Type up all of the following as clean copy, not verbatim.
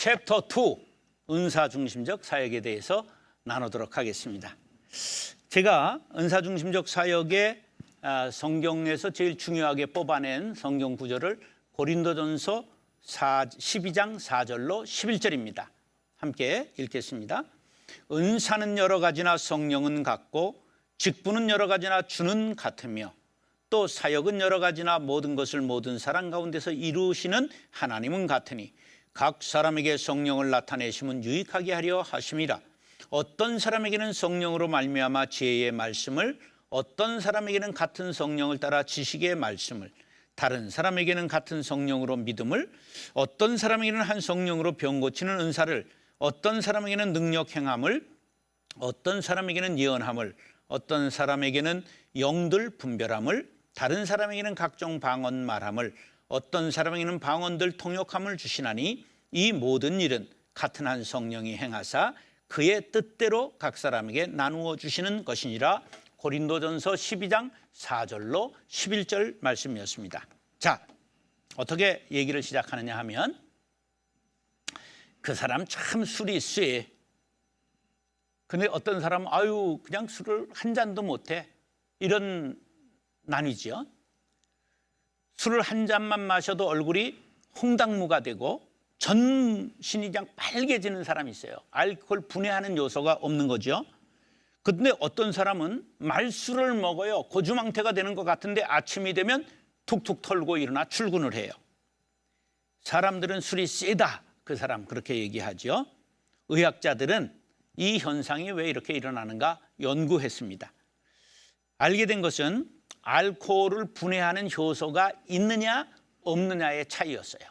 챕터 2 은사중심적 사역에 대해서 나누도록 하겠습니다. 제가 은사중심적 사역의 성경에서 제일 중요하게 뽑아낸 성경 구절을 고린도전서 12장 4절로 11절입니다. 함께 읽겠습니다. 은사는 여러 가지나 성령은 같고 직분은 여러 가지나 주는 같으며 또 사역은 여러 가지나 모든 것을 모든 사람 가운데서 이루시는 하나님은 같으니 각 사람에게 성령을 나타내심은 유익하게 하려 하심이라. 어떤 사람에게는 성령으로 말미암아 지혜의 말씀을, 어떤 사람에게는 같은 성령을 따라 지식의 말씀을, 다른 사람에게는 같은 성령으로 믿음을, 어떤 사람에게는 한 성령으로 병 고치는 은사를, 어떤 사람에게는 능력 행함을, 어떤 사람에게는 예언함을, 어떤 사람에게는 영들 분별함을, 다른 사람에게는 각종 방언 말함을, 어떤 사람에게는 방언들 통역함을 주시나니 이 모든 일은 같은 한 성령이 행하사 그의 뜻대로 각 사람에게 나누어 주시는 것이니라. 고린도전서 12장 4절로 11절 말씀이었습니다. 자, 어떻게 얘기를 시작하느냐 하면 그 사람 참 술이 쎄. 근데 어떤 사람은 아유 그냥 술을 한 잔도 못해. 이런 나뉘죠. 술을 한 잔만 마셔도 얼굴이 홍당무가 되고 전신이 그냥 빨개지는 사람이 있어요. 알코올 분해하는 요소가 없는 거죠. 그런데 어떤 사람은 말술을 먹어요. 고주망태가 되는 것 같은데 아침이 되면 툭툭 털고 일어나 출근을 해요. 사람들은 술이 세다. 그 사람 그렇게 얘기하죠. 의학자들은 이 현상이 왜 이렇게 일어나는가 연구했습니다. 알게 된 것은 알코올을 분해하는 효소가 있느냐 없느냐의 차이였어요.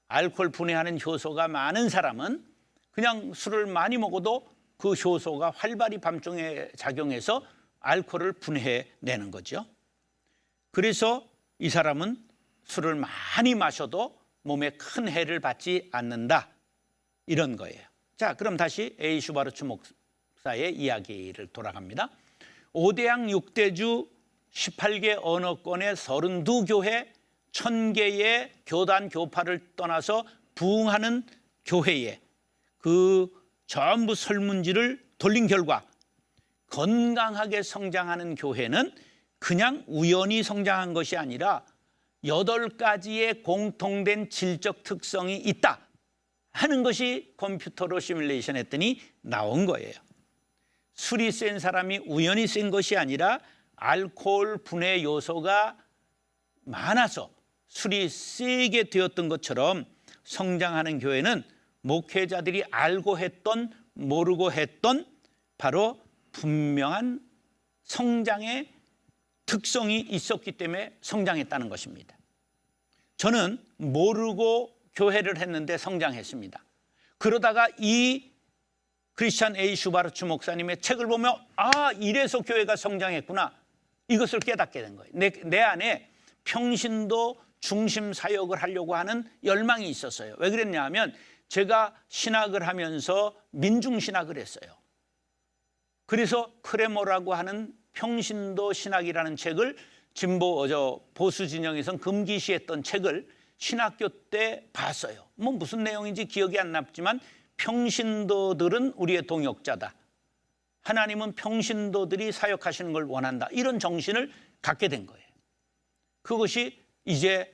알코올 분해하는 효소가 많은 사람은 그냥 술을 많이 먹어도 그 효소가 활발히 밤중에 작용해서 알코올을 분해내는 거죠. 그래서 이 사람은 술을 많이 마셔도 몸에 큰 해를 받지 않는다. 이런 거예요. 자, 그럼 다시 A. 슈바르츠 목사의 이야기를 돌아갑니다. 5대양 6대주 18개 언어권의 32교회 1000개의 교단 교파를 떠나서 부흥하는 교회에 그 전부 설문지를 돌린 결과 건강하게 성장하는 교회는 그냥 우연히 성장한 것이 아니라 8가지의 공통된 질적 특성이 있다 하는 것이 컴퓨터로 시뮬레이션 했더니 나온 거예요. 술이 센 사람이 우연히 센 것이 아니라 알코올 분해 요소가 많아서 술이 세게 되었던 것처럼 성장하는 교회는 목회자들이 알고 했던 모르고 했던 바로 분명한 성장의 특성이 있었기 때문에 성장했다는 것입니다. 저는 모르고 교회를 했는데 성장했습니다. 그러다가 이 크리스찬 A. 슈바르츠 목사님의 책을 보면 이래서 교회가 성장했구나. 이것을 깨닫게 된 거예요. 내 안에 평신도 중심 사역을 하려고 하는 열망이 있었어요. 왜 그랬냐 하면 제가 신학을 하면서 민중신학을 했어요. 그래서 크레모라고 하는 평신도 신학이라는 책을 보수 진영에선 금기시했던 책을 신학교 때 봤어요. 무슨 내용인지 기억이 안 남지만 평신도들은 우리의 동역자다. 하나님은 평신도들이 사역하시는 걸 원한다. 이런 정신을 갖게 된 거예요. 그것이 이제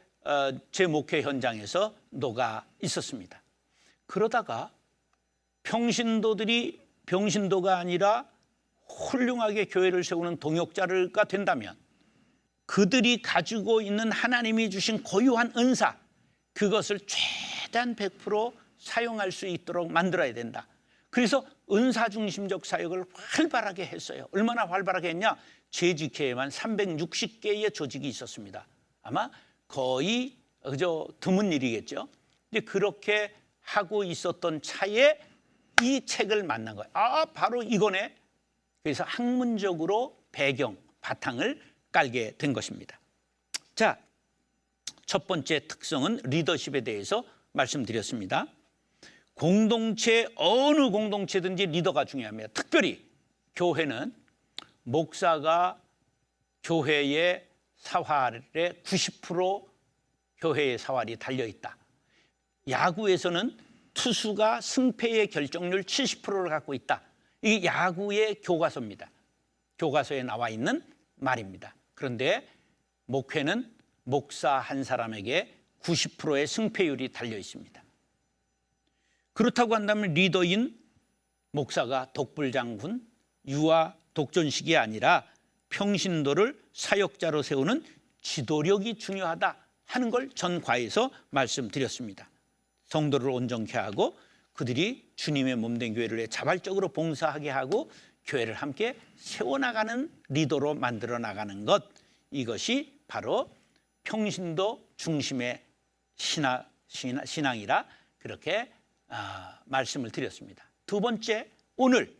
제 목회 현장에서 녹아 있었습니다. 그러다가 평신도들이 병신도가 아니라 훌륭하게 교회를 세우는 동역자가 된다면 그들이 가지고 있는 하나님이 주신 고유한 은사, 그것을 최대한 100% 사용할 수 있도록 만들어야 된다. 그래서 은사중심적 사역을 활발하게 했어요. 얼마나 활발하게 했냐? 재직회에만 360개의 조직이 있었습니다. 아마 거의 드문 일이겠죠. 근데 그렇게 하고 있었던 차에 이 책을 만난 거예요. 바로 이거네. 그래서 학문적으로 바탕을 깔게 된 것입니다. 자, 첫 번째 특성은 리더십에 대해서 말씀드렸습니다. 어느 공동체든지 리더가 중요합니다. 특별히 교회는 목사가 교회의 사활의 90% 교회의 사활이 달려있다. 야구에서는 투수가 승패의 결정률 70%를 갖고 있다. 이 야구의 교과서입니다. 교과서에 나와 있는 말입니다. 그런데 목회는 목사 한 사람에게 90%의 승패율이 달려 있습니다. 그렇다고 한다면 리더인 목사가 독불장군, 유아 독존식이 아니라 평신도를 사역자로 세우는 지도력이 중요하다 하는 걸 전과에서 말씀드렸습니다. 성도를 온전케 하고 그들이 주님의 몸된 교회를 자발적으로 봉사하게 하고 교회를 함께 세워나가는 리더로 만들어 나가는 것, 이것이 바로 평신도 중심의 신앙이라 그렇게 말씀을 드렸습니다. 두 번째, 오늘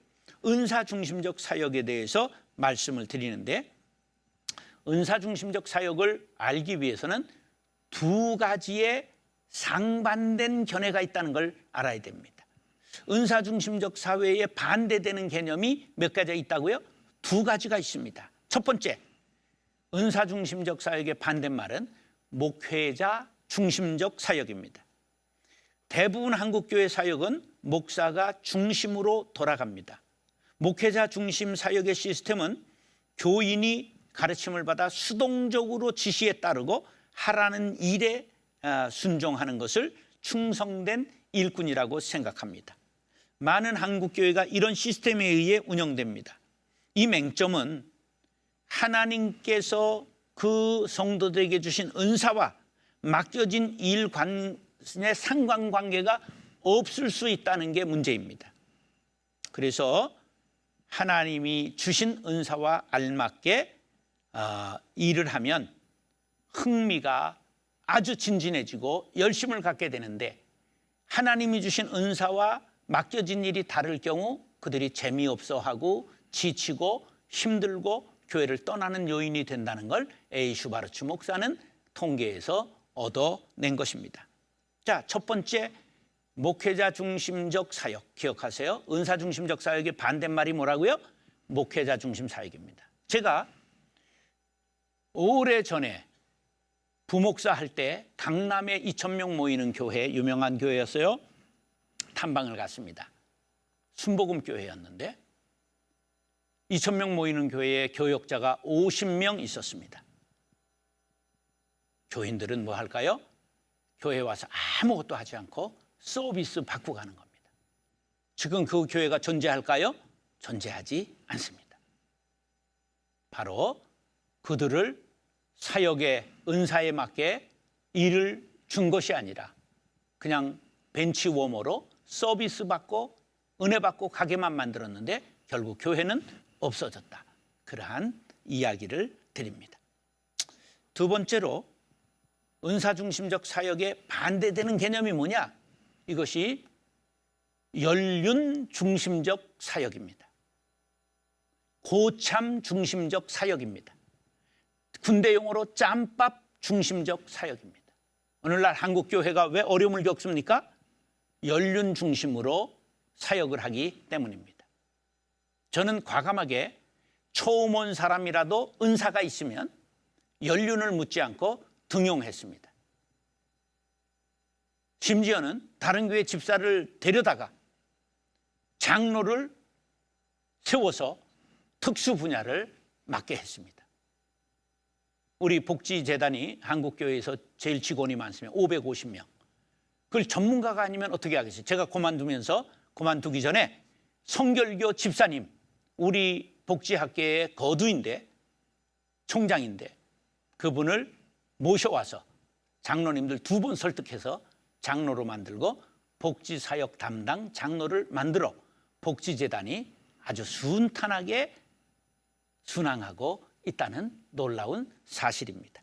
은사 중심적 사역에 대해서 말씀을 드리는데, 은사 중심적 사역을 알기 위해서는 두 가지의 상반된 견해가 있다는 걸 알아야 됩니다. 은사 중심적 사회에 반대되는 개념이 몇 가지가 있다고요? 두 가지가 있습니다. 첫 번째, 은사 중심적 사역의 반대말은 목회자 중심적 사역입니다. 대부분 한국교회 사역은 목사가 중심으로 돌아갑니다. 목회자 중심 사역의 시스템은 교인이 가르침을 받아 수동적으로 지시에 따르고 하라는 일에 순종하는 것을 충성된 일꾼이라고 생각합니다. 많은 한국교회가 이런 시스템에 의해 운영됩니다. 이 맹점은 하나님께서 그 성도들에게 주신 은사와 맡겨진 일 간의 상관관계가 없을 수 있다는 게 문제입니다. 그래서 하나님이 주신 은사와 알맞게 일을 하면 흥미가 아주 진진해지고 열심을 갖게 되는데, 하나님이 주신 은사와 맡겨진 일이 다를 경우 그들이 재미없어하고 지치고 힘들고 교회를 떠나는 요인이 된다는 걸 A. 슈바르츠 목사는 통계에서 얻어낸 것입니다. 자, 첫 번째, 목회자 중심적 사역 기억하세요. 은사 중심적 사역의 반대말이 뭐라고요? 목회자 중심 사역입니다. 제가 오래전에 부목사 할 때 강남에 2,000명 모이는 교회, 유명한 교회였어요. 탐방을 갔습니다. 순복음 교회였는데 2,000명 모이는 교회에 교역자가 50명 있었습니다. 교인들은 뭐 할까요? 교회에 와서 아무것도 하지 않고 서비스 받고 가는 겁니다. 지금 그 교회가 존재할까요? 존재하지 않습니다. 바로 그들을 사역의 은사에 맞게 일을 준 것이 아니라 그냥 벤치워머로 서비스 받고 은혜 받고 가게만 만들었는데 결국 교회는 없어졌다. 그러한 이야기를 드립니다. 두 번째로, 은사 중심적 사역에 반대되는 개념이 뭐냐? 이것이 연륜 중심적 사역입니다. 고참 중심적 사역입니다. 군대 용어로 짬밥 중심적 사역입니다. 오늘날 한국 교회가 왜 어려움을 겪습니까? 연륜 중심으로 사역을 하기 때문입니다. 저는 과감하게 처음 온 사람이라도 은사가 있으면 연륜을 묻지 않고 등용했습니다. 심지어는 다른 교회 집사를 데려다가 장로를 세워서 특수 분야를 맡게 했습니다. 우리 복지재단이 한국교회에서 제일 직원이 많으면 550명. 그걸 전문가가 아니면 어떻게 하겠어요? 제가 그만두기 전에 성결교 집사님, 우리 복지학계의 거두인데, 총장인데, 그분을 모셔와서 장로님들 2번 설득해서 장로로 만들고 복지사역 담당 장로를 만들어 복지재단이 아주 순탄하게 순항하고 있다는 놀라운 사실입니다.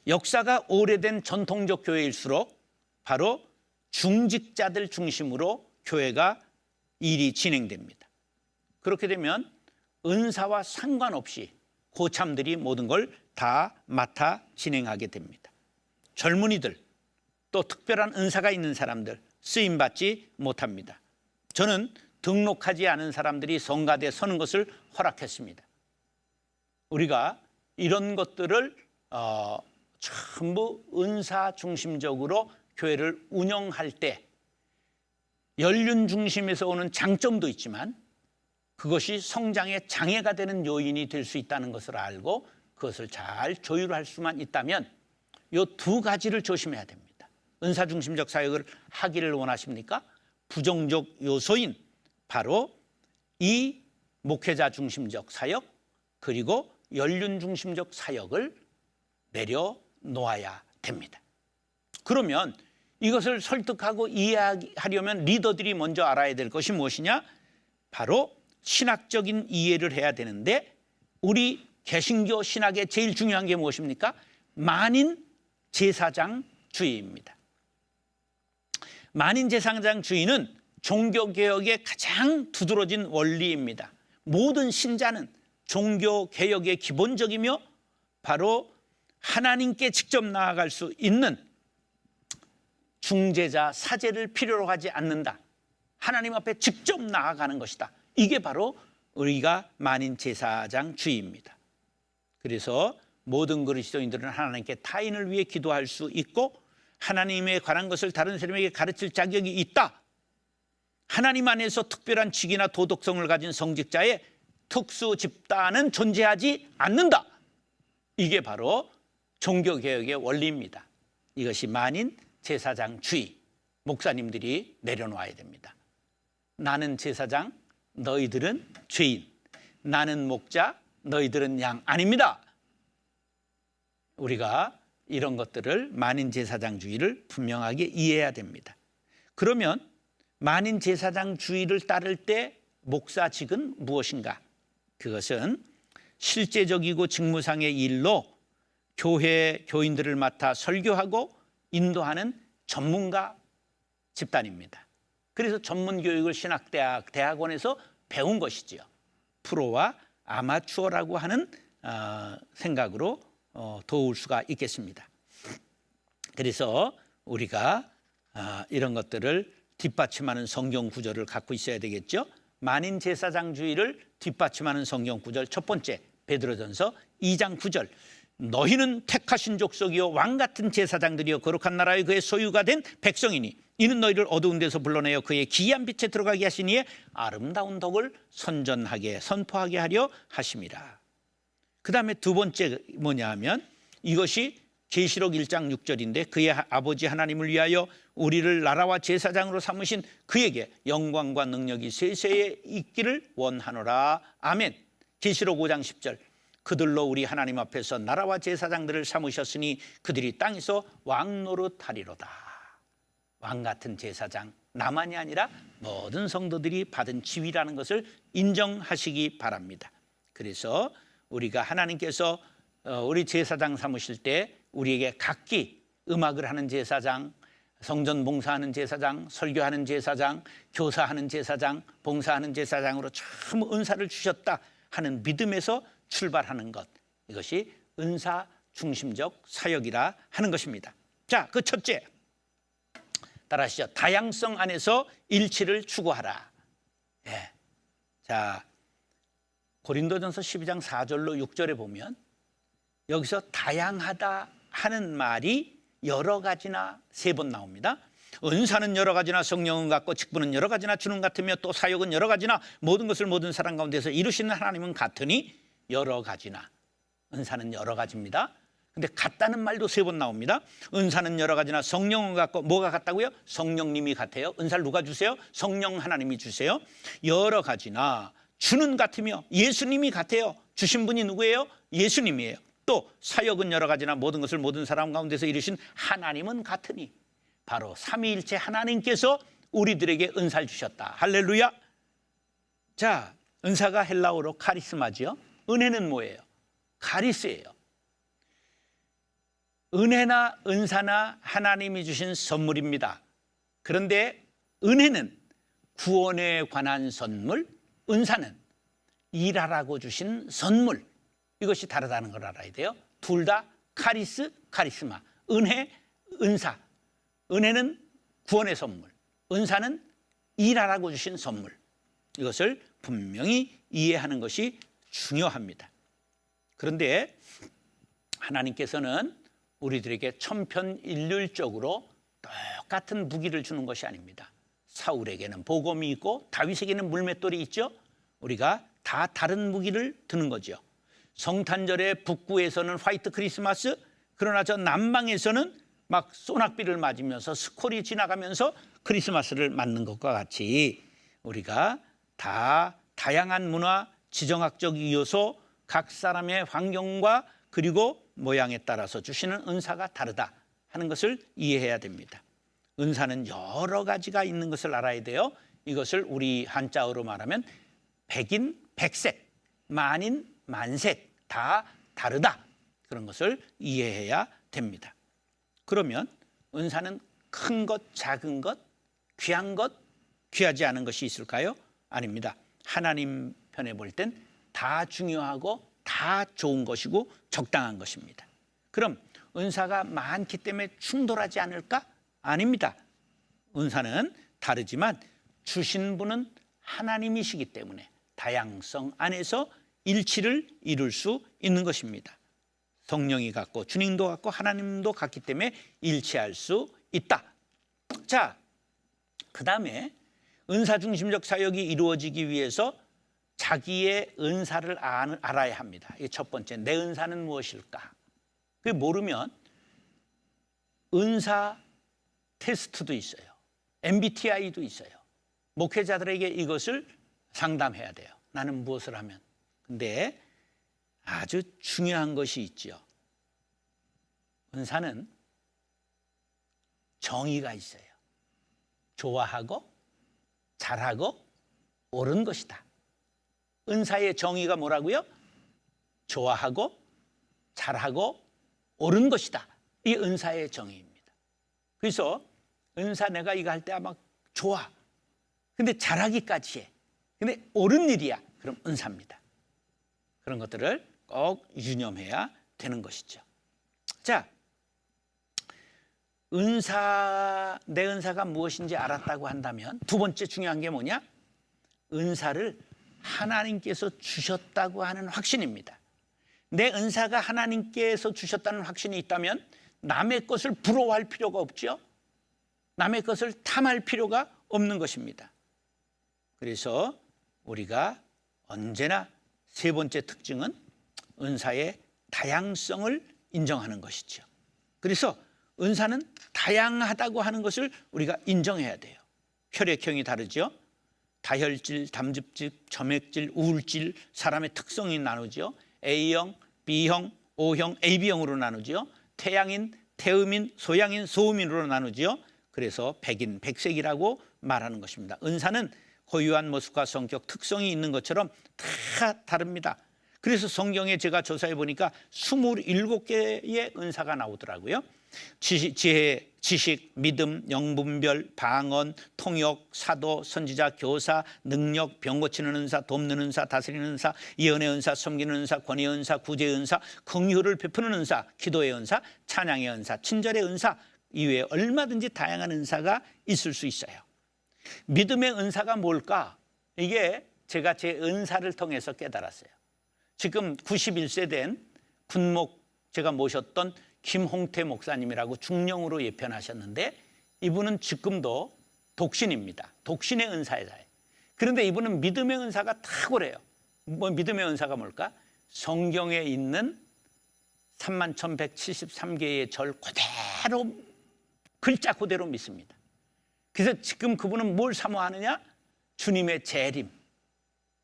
역사가 오래된 전통적 교회일수록 바로 중직자들 중심으로 교회가 일이 진행됩니다. 그렇게 되면 은사와 상관없이 고참들이 모든 걸 다 맡아 진행하게 됩니다. 젊은이들, 또 특별한 은사가 있는 사람들 쓰임받지 못합니다. 저는 등록하지 않은 사람들이 성가대에 서는 것을 허락했습니다. 우리가 이런 것들을 전부 은사 중심적으로 교회를 운영할 때 연륜 중심에서 오는 장점도 있지만 그것이 성장의 장애가 되는 요인이 될 수 있다는 것을 알고 그것을 잘 조율할 수만 있다면 이 두 가지를 조심해야 됩니다. 은사 중심적 사역을 하기를 원하십니까? 부정적 요소인 바로 이 목회자 중심적 사역 그리고 연륜 중심적 사역을 내려놓아야 됩니다. 그러면 이것을 설득하고 이해하려면 리더들이 먼저 알아야 될 것이 무엇이냐? 바로 신학적인 이해를 해야 되는데 우리 개신교 신학의 제일 중요한 게 무엇입니까? 만인 제사장주의입니다. 만인 제사장주의는 종교개혁의 가장 두드러진 원리입니다. 모든 신자는 종교개혁의 기본적이며 바로 하나님께 직접 나아갈 수 있는 중재자, 사제를 필요로 하지 않는다. 하나님 앞에 직접 나아가는 것이다. 이게 바로 우리가 만인 제사장주의입니다. 그래서 모든 그리스도인들은 하나님께 타인을 위해 기도할 수 있고 하나님에 관한 것을 다른 사람에게 가르칠 자격이 있다. 하나님 안에서 특별한 직이나 도덕성을 가진 성직자의 특수 집단은 존재하지 않는다. 이게 바로 종교개혁의 원리입니다. 이것이 만인 제사장주의, 목사님들이 내려놓아야 됩니다. 나는 제사장, 너희들은 죄인. 나는 목자, 너희들은 양. 아닙니다. 우리가 이런 것들을 만인 제사장주의를 분명하게 이해해야 됩니다. 그러면 만인 제사장주의를 따를 때 목사직은 무엇인가? 그것은 실제적이고 직무상의 일로 교회 교인들을 맡아 설교하고 인도하는 전문가 집단입니다. 그래서 전문교육을 신학대학, 대학원에서 배운 것이지요. 프로와 아마추어라고 하는 생각으로 도울 수가 있겠습니다. 그래서 우리가 이런 것들을 뒷받침하는 성경 구절을 갖고 있어야 되겠죠. 만인 제사장주의를 뒷받침하는 성경 구절 첫 번째 베드로전서 2장 9절 너희는 택하신 족속이요 왕 같은 제사장들이요 거룩한 나라의 그의 소유가 된 백성이니 이는 너희를 어두운 데서 불러내어 그의 기이한 빛에 들어가게 하시니에 아름다운 덕을 선전하게 선포하게 하려 하심이라. 그 다음에 두 번째 뭐냐 하면 이것이 계시록 1장 6절인데 그의 아버지 하나님을 위하여 우리를 나라와 제사장으로 삼으신 그에게 영광과 능력이 세세에 있기를 원하노라. 아멘. 계시록 5장 10절 그들로 우리 하나님 앞에서 나라와 제사장들을 삼으셨으니 그들이 땅에서 왕 노릇하리로다. 왕 같은 제사장, 나만이 아니라 모든 성도들이 받은 지위라는 것을 인정하시기 바랍니다. 그래서 우리가 하나님께서 우리 제사장 삼으실 때 우리에게 각기 음악을 하는 제사장, 성전 봉사하는 제사장, 설교하는 제사장, 교사하는 제사장, 봉사하는 제사장으로 참 은사를 주셨다 하는 믿음에서 출발하는 것, 이것이 은사 중심적 사역이라 하는 것입니다. 자, 그 첫째, 따라하시죠. 다양성 안에서 일치를 추구하라. 예. 자, 고린도전서 12장 4절로 6절에 보면 여기서 다양하다 하는 말이 여러 가지나 3번 나옵니다. 은사는 여러 가지나 성령은 같고 직분은 여러 가지나 주는 같으며 또 사역은 여러 가지나 모든 것을 모든 사람 가운데서 이루시는 하나님은 같으니 여러 가지나. 은사는 여러 가지입니다. 근데 같다는 말도 3번 나옵니다. 은사는 여러 가지나 성령은 같고 뭐가 같다고요? 성령님이 같아요. 은사를 누가 주세요? 성령 하나님이 주세요. 여러 가지나 주는 같으며 예수님이 같아요. 주신 분이 누구예요? 예수님이에요. 또 사역은 여러 가지나 모든 것을 모든 사람 가운데서 이루신 하나님은 같으니 바로 삼위일체 하나님께서 우리들에게 은사를 주셨다. 할렐루야. 자, 은사가 헬라어로 카리스마죠. 은혜는 뭐예요? 카리스예요. 은혜나 은사나 하나님이 주신 선물입니다. 그런데 은혜는 구원에 관한 선물, 은사는 일하라고 주신 선물. 이것이 다르다는 걸 알아야 돼요. 둘 다 카리스마. 은혜, 은사. 은혜는 구원의 선물, 은사는 일하라고 주신 선물. 이것을 분명히 이해하는 것이 중요합니다. 그런데 하나님께서는 우리들에게 천편일률적으로 똑같은 무기를 주는 것이 아닙니다. 사울에게는 보검이 있고 다윗에게는 물맷돌이 있죠. 우리가 다 다른 무기를 드는 거죠. 성탄절에 북부에서는 화이트 크리스마스, 그러나 저 남방에서는 막 소낙비를 맞으면서 스콜이 지나가면서 크리스마스를 맞는 것과 같이 우리가 다 다양한 문화, 지정학적 요소, 각 사람의 환경과 그리고 모양에 따라서 주시는 은사가 다르다 하는 것을 이해해야 됩니다. 은사는 여러 가지가 있는 것을 알아야 돼요. 이것을 우리 한자어로 말하면 백인 백색, 만인 만색, 다 다르다. 그런 것을 이해해야 됩니다. 그러면 은사는 큰 것, 작은 것, 귀한 것, 귀하지 않은 것이 있을까요? 아닙니다. 하나님 편에 볼 땐 다 중요하고 다 좋은 것이고 적당한 것입니다. 그럼 은사가 많기 때문에 충돌하지 않을까? 아닙니다. 은사는 다르지만 주신 분은 하나님이시기 때문에 다양성 안에서 일치를 이룰 수 있는 것입니다. 성령이 같고 주님도 같고 하나님도 같기 때문에 일치할 수 있다. 자, 그 다음에 은사 중심적 사역이 이루어지기 위해서 자기의 은사를 알아야 합니다. 이게 첫 번째, 내 은사는 무엇일까? 그게 모르면 은사 테스트도 있어요. MBTI도 있어요. 목회자들에게 이것을 상담해야 돼요. 나는 무엇을 하면. 근데 아주 중요한 것이 있죠. 은사는 정의가 있어요. 좋아하고 잘하고 옳은 것이다. 은사의 정의가 뭐라고요? 좋아하고 잘하고 옳은 것이다. 이 은사의 정의입니다. 그래서 은사 내가 이거 할 때 아마 좋아. 근데 잘하기까지 해. 근데 옳은 일이야. 그럼 은사입니다. 그런 것들을 꼭 유념해야 되는 것이죠. 자, 내 은사가 무엇인지 알았다고 한다면 두 번째 중요한 게 뭐냐? 은사를 하나님께서 주셨다고 하는 확신입니다. 내 은사가 하나님께서 주셨다는 확신이 있다면 남의 것을 부러워할 필요가 없죠. 남의 것을 탐할 필요가 없는 것입니다. 그래서 우리가 언제나 세 번째 특징은 은사의 다양성을 인정하는 것이죠. 그래서 은사는 다양하다고 하는 것을 우리가 인정해야 돼요. 혈액형이 다르죠. 다혈질, 담즙질, 점액질, 우울질, 사람의 특성이 나누죠. A형, B형, O형, AB형으로 나누죠. 태양인, 태음인, 소양인, 소음인으로 나누죠. 그래서 백인, 백색이라고 말하는 것입니다. 은사는 고유한 모습과 성격, 특성이 있는 것처럼 다 다릅니다. 그래서 성경에 제가 조사해 보니까 27개의 은사가 나오더라고요. 지혜, 지식, 믿음, 영분별, 방언, 통역, 사도, 선지자, 교사, 능력, 병 고치는 은사, 돕는 은사, 다스리는 은사, 예언의 은사, 섬기는 은사, 권위의 은사, 구제의 은사, 긍휼을 베푸는 은사, 기도의 은사, 찬양의 은사, 친절의 은사 이외에 얼마든지 다양한 은사가 있을 수 있어요. 믿음의 은사가 뭘까? 이게 제가 제 은사를 통해서 깨달았어요. 지금 91세 된 군목 제가 모셨던 김홍태 목사님이라고 중령으로 예편하셨는데 이분은 지금도 독신입니다. 독신의 은사예요. 그런데 이분은 믿음의 은사가 탁월해요. 믿음의 은사가 뭘까? 성경에 있는 31,173개의 절 그대로 글자 그대로 믿습니다. 그래서 지금 그분은 뭘 사모하느냐? 주님의 재림.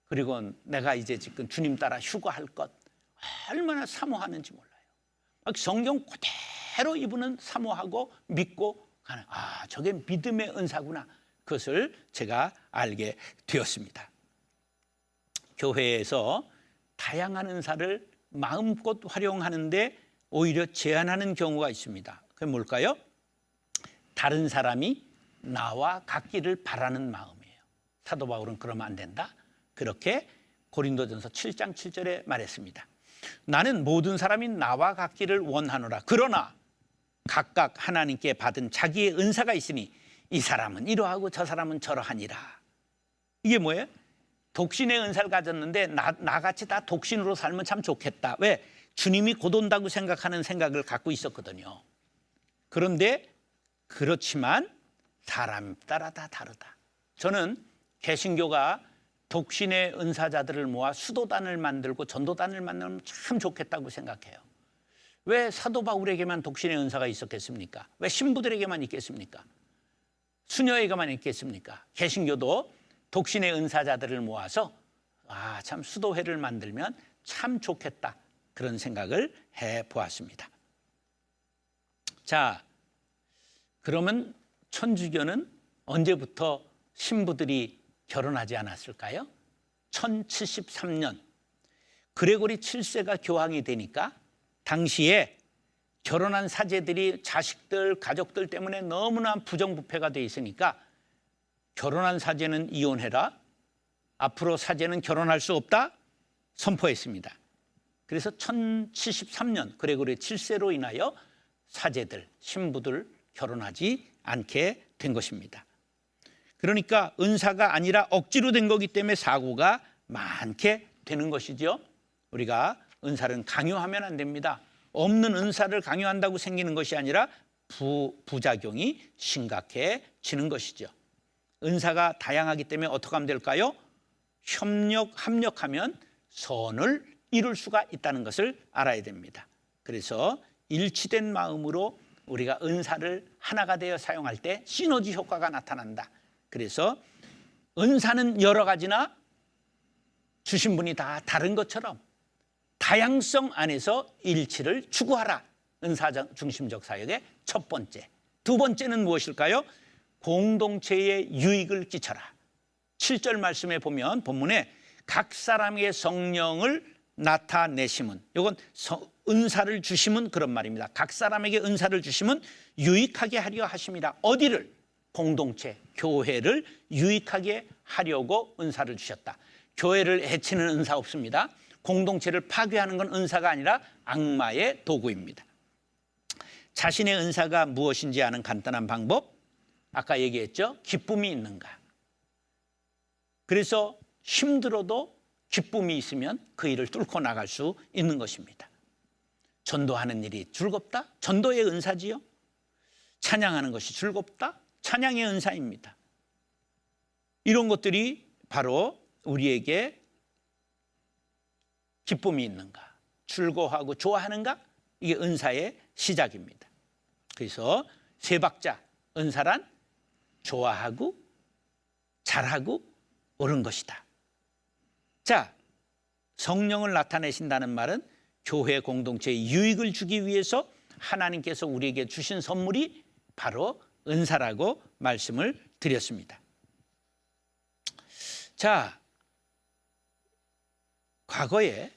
그리고 내가 이제 지금 주님 따라 휴거할 것 얼마나 사모하는지 몰라요. 성경 그대로 이분은 사모하고 믿고 가는, 저게 믿음의 은사구나. 그것을 제가 알게 되었습니다. 교회에서 다양한 은사를 마음껏 활용하는데 오히려 제한하는 경우가 있습니다. 그게 뭘까요? 다른 사람이 나와 같기를 바라는 마음이에요. 사도 바울은 그러면 안 된다. 그렇게 고린도전서 7장 7절에 말했습니다. 나는 모든 사람이 나와 같기를 원하노라. 그러나 각각 하나님께 받은 자기의 은사가 있으니 이 사람은 이러하고 저 사람은 저러하니라. 이게 뭐예요? 독신의 은사를 가졌는데 나같이 다 독신으로 살면 참 좋겠다. 왜? 주님이 곧 온다고 생각하는 생각을 갖고 있었거든요. 그런데 그렇지만 사람 따라 다 다르다. 저는 개신교가 독신의 은사자들을 모아 수도단을 만들고 전도단을 만들면 참 좋겠다고 생각해요. 왜 사도 바울에게만 독신의 은사가 있었겠습니까? 왜 신부들에게만 있겠습니까? 수녀에게만 있겠습니까? 개신교도 독신의 은사자들을 모아서 참 수도회를 만들면 참 좋겠다, 그런 생각을 해보았습니다. 자, 그러면 천주교는 언제부터 신부들이 결혼하지 않았을까요? 1073년 그레고리 7세가 교황이 되니까 당시에 결혼한 사제들이 자식들, 가족들 때문에 너무나 부정부패가 돼 있으니까 결혼한 사제는 이혼해라, 앞으로 사제는 결혼할 수 없다 선포했습니다. 그래서 1073년 그레고리 7세로 인하여 사제들, 신부들 결혼하지 않게 된 것입니다. 그러니까 은사가 아니라 억지로 된 거기 때문에 사고가 많게 되는 것이죠. 우리가 은사를 강요하면 안 됩니다. 없는 은사를 강요한다고 생기는 것이 아니라 부작용이 심각해지는 것이죠. 은사가 다양하기 때문에 어떻게 하면 될까요? 합력하면 선을 이룰 수가 있다는 것을 알아야 됩니다. 그래서 일치된 마음으로 우리가 은사를 하나가 되어 사용할 때 시너지 효과가 나타난다. 그래서 은사는 여러 가지나 주신 분이 다 다른 것처럼 다양성 안에서 일치를 추구하라. 은사 중심적 사역의 첫 번째. 두 번째는 무엇일까요? 공동체에 유익을 끼쳐라. 7절 말씀에 보면 본문에 각 사람에게 성령을 나타내심은, 이건 은사를 주심은 그런 말입니다. 각 사람에게 은사를 주심은 유익하게 하려 하심이라. 어디를? 공동체, 교회를 유익하게 하려고 은사를 주셨다. 교회를 해치는 은사 없습니다. 공동체를 파괴하는 건 은사가 아니라 악마의 도구입니다. 자신의 은사가 무엇인지 아는 간단한 방법, 아까 얘기했죠. 기쁨이 있는가. 그래서 힘들어도 기쁨이 있으면 그 일을 뚫고 나갈 수 있는 것입니다. 전도하는 일이 즐겁다? 전도의 은사지요. 찬양하는 것이 즐겁다? 찬양의 은사입니다. 이런 것들이 바로 우리에게 기쁨이 있는가, 즐거워하고 좋아하는가, 이게 은사의 시작입니다. 그래서 세 박자, 은사란 좋아하고 잘하고 옳은 것이다. 자, 성령을 나타내신다는 말은 교회 공동체에 유익을 주기 위해서 하나님께서 우리에게 주신 선물이 바로 은사라고 말씀을 드렸습니다. 자, 과거에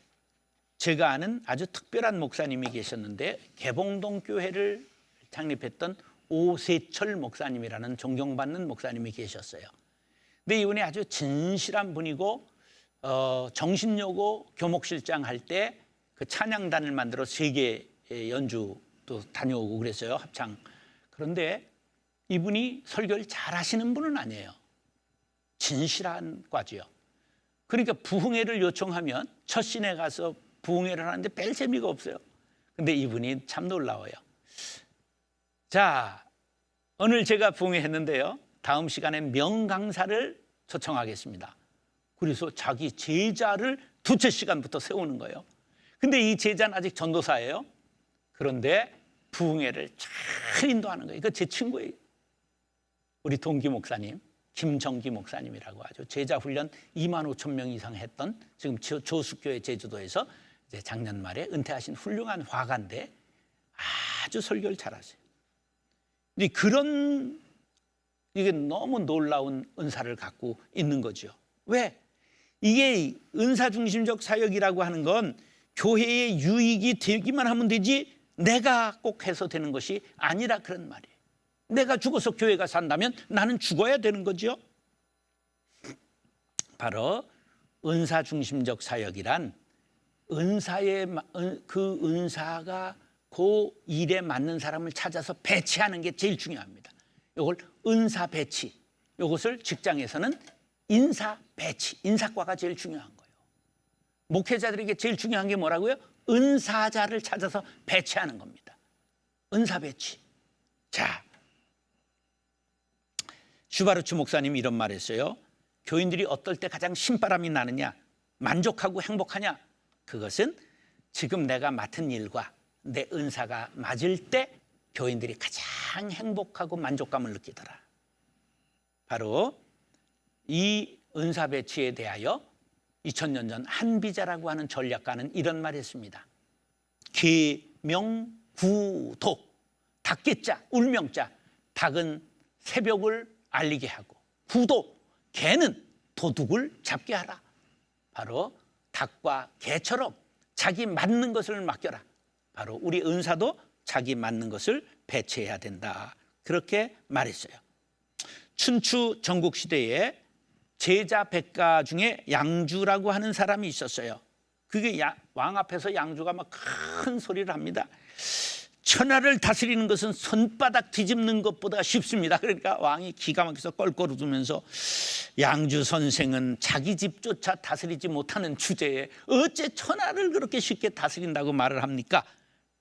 제가 아는 아주 특별한 목사님이 계셨는데 개봉동 교회를 창립했던 오세철 목사님이라는 존경받는 목사님이 계셨어요. 근데 이분이 아주 진실한 분이고 정신여고 교목실장 할 때 그 찬양단을 만들어 세계 연주도 다녀오고 그랬어요. 합창. 그런데 이분이 설교를 잘 하시는 분은 아니에요. 진실한 과지요. 그러니까 부흥회를 요청하면 첫 시내 가서 부흥회를 하는데 별 재미가 없어요. 근데 이분이 참 놀라워요. 자, 오늘 제가 부흥회 했는데요. 다음 시간에 명강사를 초청하겠습니다. 그래서 자기 제자를 두째 시간부터 세우는 거예요. 근데 이 제자는 아직 전도사예요. 그런데 부흥회를 잘 인도하는 거예요. 이거 제 친구예요. 우리 동기 목사님, 김정기 목사님이라고 하죠. 제자 훈련 2만 5천 명 이상 했던, 지금 조숙교회 제주도에서 이제 작년 말에 은퇴하신 훌륭한 화가인데 아주 설교를 잘하세요. 근데 이게 너무 놀라운 은사를 갖고 있는 거죠. 왜? 이게 은사 중심적 사역이라고 하는 건 교회에 유익이 되기만 하면 되지 내가 꼭 해서 되는 것이 아니라 그런 말이에요. 내가 죽어서 교회가 산다면 나는 죽어야 되는 거죠. 바로 은사 중심적 사역이란 그 은사가 그 일에 맞는 사람을 찾아서 배치하는 게 제일 중요합니다. 이걸 은사 배치, 이것을 직장에서는 인사 배치, 인사과가 제일 중요한 거예요. 목회자들에게 제일 중요한 게 뭐라고요? 은사자를 찾아서 배치하는 겁니다. 은사 배치. 자, 슈바르츠 목사님이 이런 말했어요. 교인들이 어떨 때 가장 신바람이 나느냐, 만족하고 행복하냐, 그것은 지금 내가 맡은 일과 내 은사가 맞을 때 교인들이 가장 행복하고 만족감을 느끼더라. 바로 이 은사 배치에 대하여 2000년 전 한비자라고 하는 전략가는 이런 말을 했습니다. 계명구도, 닭개자, 울명자, 닭은 새벽을 알리게 하고, 구도, 개는 도둑을 잡게 하라. 바로 닭과 개처럼 자기 맞는 것을 맡겨라. 바로 우리 은사도 자기 맞는 것을 배치해야 된다. 그렇게 말했어요. 춘추 전국시대에 제자 백가 중에 양주라고 하는 사람이 있었어요. 그게 왕 앞에서 양주가 막 큰 소리를 합니다. 천하를 다스리는 것은 손바닥 뒤집는 것보다 쉽습니다. 그러니까 왕이 기가 막혀서 껄껄 웃으면서 양주 선생은 자기 집조차 다스리지 못하는 주제에 어째 천하를 그렇게 쉽게 다스린다고 말을 합니까?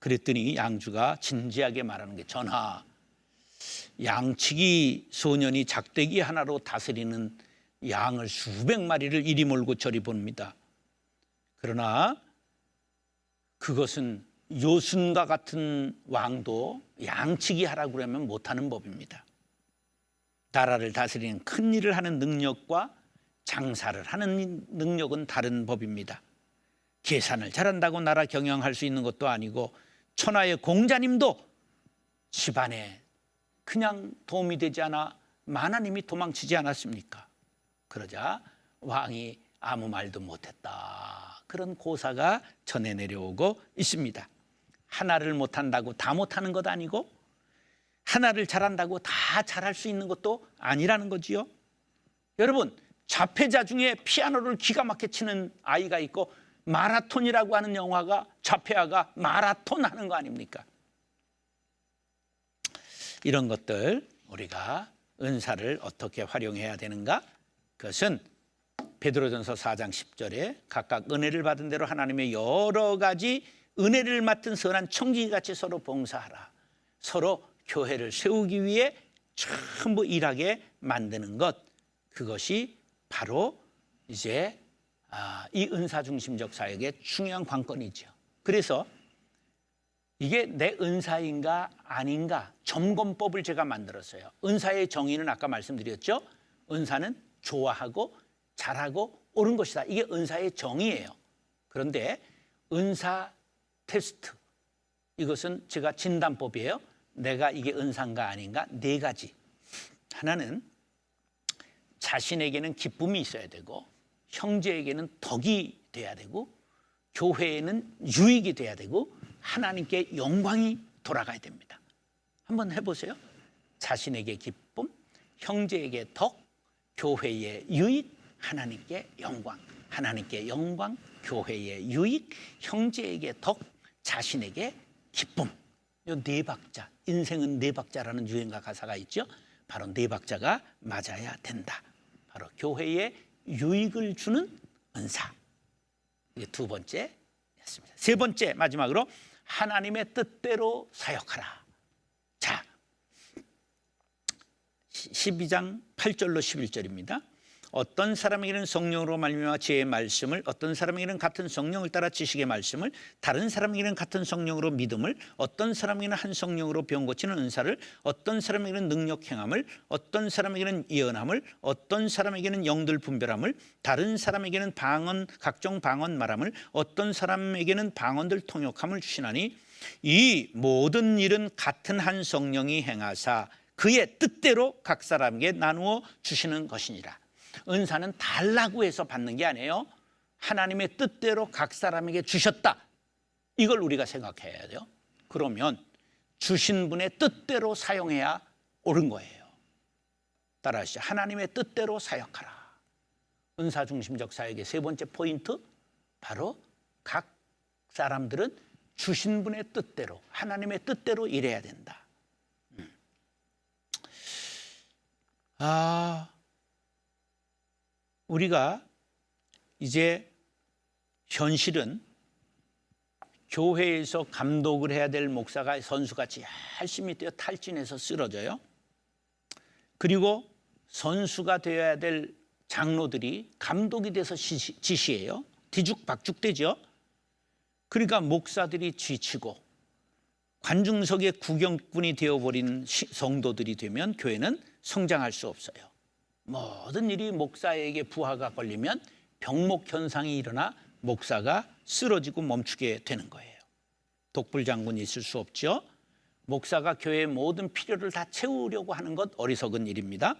그랬더니 양주가 진지하게 말하는 게, 전하, 양치기 소년이 작대기 하나로 다스리는 양을 수백 마리를 이리 몰고 저리 봅니다. 그러나 그것은 요순과 같은 왕도 양치기 하라고 그러면 못하는 법입니다. 나라를 다스리는 큰 일을 하는 능력과 장사를 하는 능력은 다른 법입니다. 계산을 잘한다고 나라 경영할 수 있는 것도 아니고, 천하의 공자님도 집안에 그냥 도움이 되지 않아 만화님이 도망치지 않았습니까? 그러자 왕이 아무 말도 못했다. 그런 고사가 전해 내려오고 있습니다. 하나를 못한다고 다 못하는 것 아니고, 하나를 잘한다고 다 잘할 수 있는 것도 아니라는 거지요. 여러분, 자폐자 중에 피아노를 기가 막히게 치는 아이가 있고, 마라톤이라고 하는 영화가 자폐아가 마라톤 하는 거 아닙니까? 이런 것들 우리가 은사를 어떻게 활용해야 되는가? 그것은 베드로전서 4장 10절에 각각 은혜를 받은 대로 하나님의 여러 가지 은혜를 맡은 선한 청지기같이 서로 봉사하라. 서로 교회를 세우기 위해 전부 일하게 만드는 것, 그것이 바로 이제 이 은사 중심적 사역의 중요한 관건이죠. 그래서 이게 내 은사인가 아닌가 점검법을 제가 만들었어요. 은사의 정의는 아까 말씀드렸죠. 은사는 좋아하고 잘하고 옳은 것이다. 이게 은사의 정의예요. 그런데 은사 테스트, 이것은 제가 진단법이에요. 내가 이게 은사인가 아닌가 네 가지. 하나는 자신에게는 기쁨이 있어야 되고, 형제에게는 덕이 돼야 되고, 교회에는 유익이 돼야 되고, 하나님께 영광이 돌아가야 됩니다. 한번 해보세요. 자신에게 기쁨, 형제에게 덕, 교회의 유익, 하나님께 영광. 하나님께 영광, 교회의 유익, 형제에게 덕, 자신에게 기쁨. 이 네 박자, 인생은 네 박자라는 유행가 가사가 있죠. 바로 네 박자가 맞아야 된다. 바로 교회에 유익을 주는 은사. 이게 두 번째였습니다. 세 번째, 마지막으로 하나님의 뜻대로 사역하라. 자, 12장 8절로 11절입니다. 어떤 사람에게는 성령으로 말미암아 지혜의 말씀을, 어떤 사람에게는 같은 성령을 따라 지식의 말씀을, 다른 사람에게는 같은 성령으로 믿음을, 어떤 사람에게는 한 성령으로 병 고치는 은사를, 어떤 사람에게는 능력 행함을, 어떤 사람에게는 예언함을, 어떤 사람에게는 영들 분별함을, 다른 사람에게는 방언, 각종 방언 말함을, 어떤 사람에게는 방언들 통역함을 주시나니 이 모든 일은 같은 한 성령이 행하사 그의 뜻대로 각 사람에게 나누어 주시는 것이니라. 은사는 달라고 해서 받는 게 아니에요. 하나님의 뜻대로 각 사람에게 주셨다. 이걸 우리가 생각해야 돼요. 그러면 주신 분의 뜻대로 사용해야 옳은 거예요. 따라하시죠. 하나님의 뜻대로 사역하라. 은사 중심적 사역의 세 번째 포인트, 바로 각 사람들은 주신 분의 뜻대로, 하나님의 뜻대로 일해야 된다. 우리가 이제 현실은 교회에서 감독을 해야 될 목사가 선수같이 열심히 뛰어 탈진해서 쓰러져요. 그리고 선수가 되어야 될 장로들이 감독이 돼서 지시해요. 뒤죽박죽되죠. 그러니까 목사들이 지치고 관중석의 구경꾼이 되어버린 성도들이 되면 교회는 성장할 수 없어요. 모든 일이 목사에게 부하가 걸리면 병목 현상이 일어나 목사가 쓰러지고 멈추게 되는 거예요. 독불장군이 있을 수 없죠. 목사가 교회의 모든 필요를 다 채우려고 하는 것 어리석은 일입니다.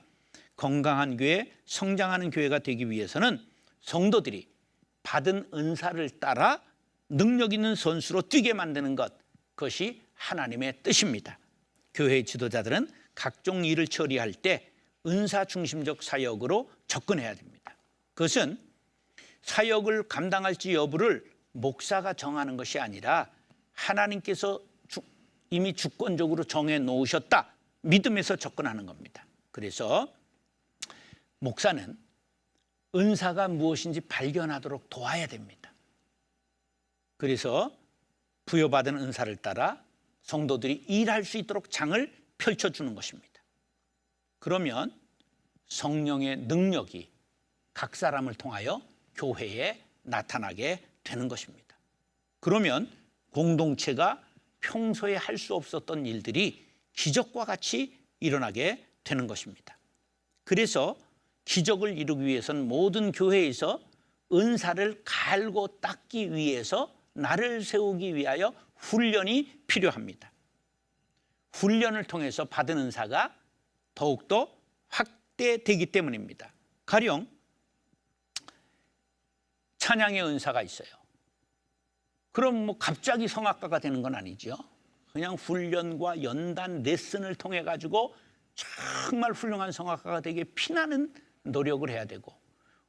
건강한 교회, 성장하는 교회가 되기 위해서는 성도들이 받은 은사를 따라 능력 있는 선수로 뛰게 만드는 것, 그것이 하나님의 뜻입니다. 교회 지도자들은 각종 일을 처리할 때 은사 중심적 사역으로 접근해야 됩니다. 그것은 사역을 감당할지 여부를 목사가 정하는 것이 아니라 하나님께서 이미 주권적으로 정해 놓으셨다, 믿음에서 접근하는 겁니다. 그래서 목사는 은사가 무엇인지 발견하도록 도와야 됩니다. 그래서 부여받은 은사를 따라 성도들이 일할 수 있도록 장을 펼쳐주는 것입니다. 그러면 성령의 능력이 각 사람을 통하여 교회에 나타나게 되는 것입니다. 그러면 공동체가 평소에 할 수 없었던 일들이 기적과 같이 일어나게 되는 것입니다. 그래서 기적을 이루기 위해서는 모든 교회에서 은사를 갈고 닦기 위해서 나를 세우기 위하여 훈련이 필요합니다. 훈련을 통해서 받은 은사가 더욱더 확대되기 때문입니다. 가령 찬양의 은사가 있어요. 그럼 뭐 갑자기 성악가가 되는 건 아니죠. 그냥 훈련과 연단 레슨을 통해 가지고 정말 훌륭한 성악가가 되게 피나는 노력을 해야 되고,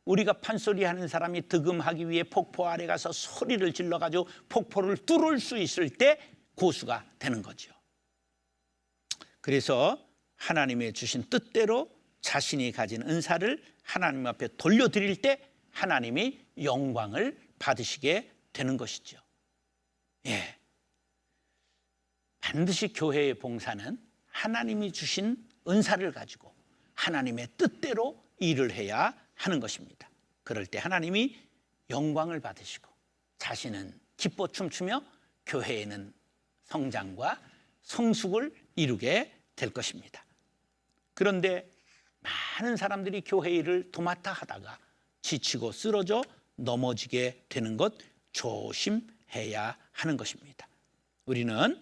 우리가 판소리 하는 사람이 득음하기 위해 폭포 아래 가서 소리를 질러 가지고 폭포를 뚫을 수 있을 때 고수가 되는 거죠. 그래서 하나님의 주신 뜻대로 자신이 가진 은사를 하나님 앞에 돌려드릴 때 하나님이 영광을 받으시게 되는 것이죠. 예. 반드시 교회의 봉사는 하나님이 주신 은사를 가지고 하나님의 뜻대로 일을 해야 하는 것입니다. 그럴 때 하나님이 영광을 받으시고 자신은 기뻐 춤추며 교회에는 성장과 성숙을 이루게 될 것입니다. 그런데 많은 사람들이 교회 일을 도맡아 하다가 지치고 쓰러져 넘어지게 되는 것 조심해야 하는 것입니다. 우리는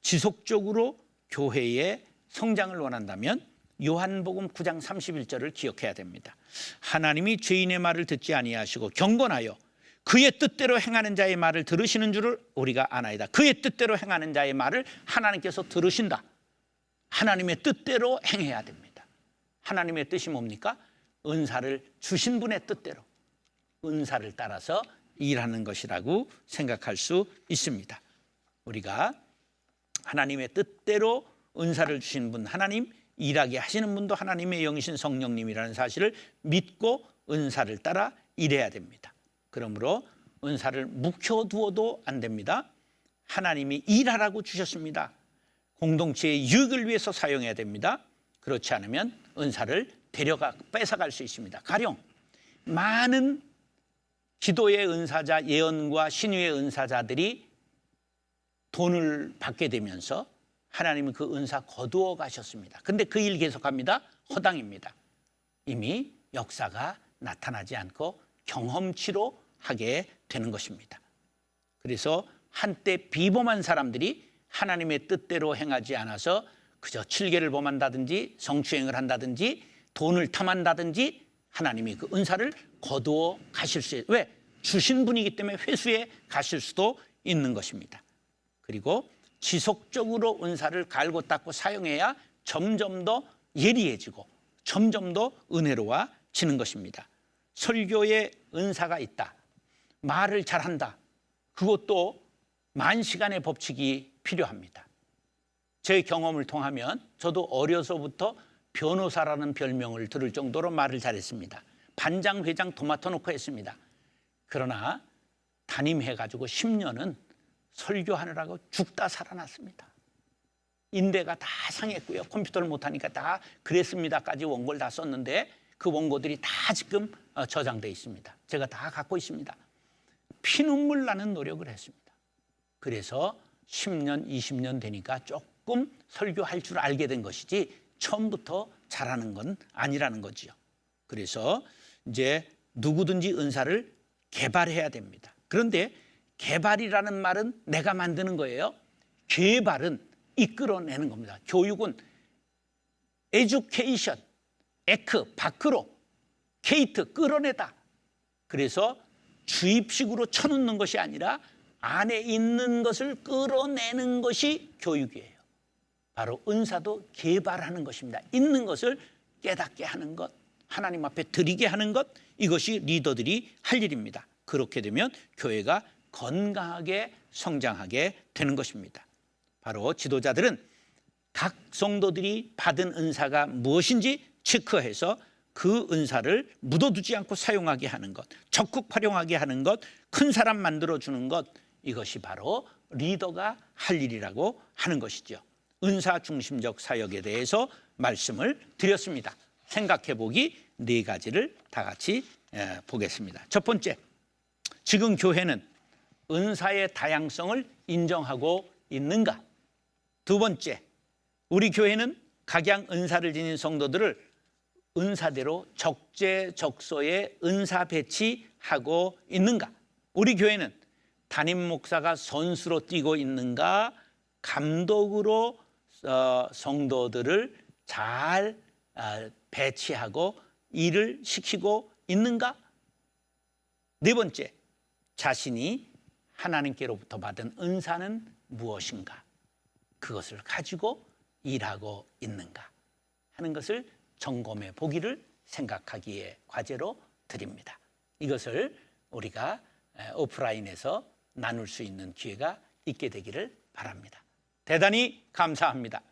지속적으로 교회의 성장을 원한다면 요한복음 9장 31절을 기억해야 됩니다. 하나님이 죄인의 말을 듣지 아니하시고 경건하여 그의 뜻대로 행하는 자의 말을 들으시는 줄을 우리가 아나이다. 그의 뜻대로 행하는 자의 말을 하나님께서 들으신다. 하나님의 뜻대로 행해야 됩니다. 하나님의 뜻이 뭡니까? 은사를 주신 분의 뜻대로 은사를 따라서 일하는 것이라고 생각할 수 있습니다. 우리가 하나님의 뜻대로 은사를 주신 분, 하나님 일하게 하시는 분도 하나님의 영이신 성령님이라는 사실을 믿고 은사를 따라 일해야 됩니다. 그러므로 은사를 묵혀두어도 안 됩니다. 하나님이 일하라고 주셨습니다. 공동체의 유익을 위해서 사용해야 됩니다. 그렇지 않으면 은사를 뺏어갈 수 있습니다. 가령 많은 기도의 은사자, 예언과 신유의 은사자들이 돈을 받게 되면서 하나님은 그 은사 거두어 가셨습니다. 근데 그 일 계속합니다. 허당입니다. 이미 역사가 나타나지 않고 경험치로 하게 되는 것입니다. 그래서 한때 비범한 사람들이 하나님의 뜻대로 행하지 않아서 그저 칠계를 범한다든지 성추행을 한다든지 돈을 탐한다든지 하나님이 그 은사를 거두어 가실 수 있어요. 왜? 주신 분이기 때문에 회수해 가실 수도 있는 것입니다. 그리고 지속적으로 은사를 갈고 닦고 사용해야 점점 더 예리해지고 점점 더 은혜로워지는 것입니다. 설교에 은사가 있다, 말을 잘한다, 그것도 만시간의 법칙이 필요합니다. 제 경험을 통하면 저도 어려서부터 변호사라는 별명을 들을 정도로 말을 잘했습니다. 반장, 회장 도맡아 놓고 했습니다. 그러나 담임해가지고 10년은 설교하느라고 죽다 살아났습니다. 인대가 다 상했고요. 컴퓨터를 못하니까 다 그랬습니다까지 원고를 다 썼는데 그 원고들이 다 지금 저장돼 있습니다. 제가 다 갖고 있습니다. 피눈물 나는 노력을 했습니다. 그래서 10년, 20년 되니까 조금 설교할 줄 알게 된 것이지 처음부터 잘하는 건 아니라는 거지요. 그래서 이제 누구든지 은사를 개발해야 됩니다. 그런데 개발이라는 말은 내가 만드는 거예요. 개발은 이끌어내는 겁니다. 교육은 에듀케이션, 에크, 밖으로, 케이트, 끌어내다. 그래서 주입식으로 쳐놓는 것이 아니라 안에 있는 것을 끌어내는 것이 교육이에요. 바로 은사도 개발하는 것입니다. 있는 것을 깨닫게 하는 것, 하나님 앞에 드리게 하는 것, 이것이 리더들이 할 일입니다. 그렇게 되면 교회가 건강하게 성장하게 되는 것입니다. 바로 지도자들은 각 성도들이 받은 은사가 무엇인지 체크해서 그 은사를 묻어두지 않고 사용하게 하는 것, 적극 활용하게 하는 것, 큰 사람 만들어주는 것, 이것이 바로 리더가 할 일이라고 하는 것이죠. 은사 중심적 사역에 대해서 말씀을 드렸습니다. 생각해 보기 4가지를 다 같이 보겠습니다. 첫 번째, 지금 교회는 은사의 다양성을 인정하고 있는가? 두 번째, 우리 교회는 각양 은사를 지닌 성도들을 은사대로 적재적소에 은사 배치하고 있는가? 우리 교회는 담임 목사가 선수로 뛰고 있는가? 감독으로 성도들을 잘 배치하고 일을 시키고 있는가? 네 번째, 자신이 하나님께로부터 받은 은사는 무엇인가? 그것을 가지고 일하고 있는가 하는 것을 점검해 보기를 생각하기에 과제로 드립니다. 이것을 우리가 오프라인에서 나눌 수 있는 기회가 있게 되기를 바랍니다. 대단히 감사합니다.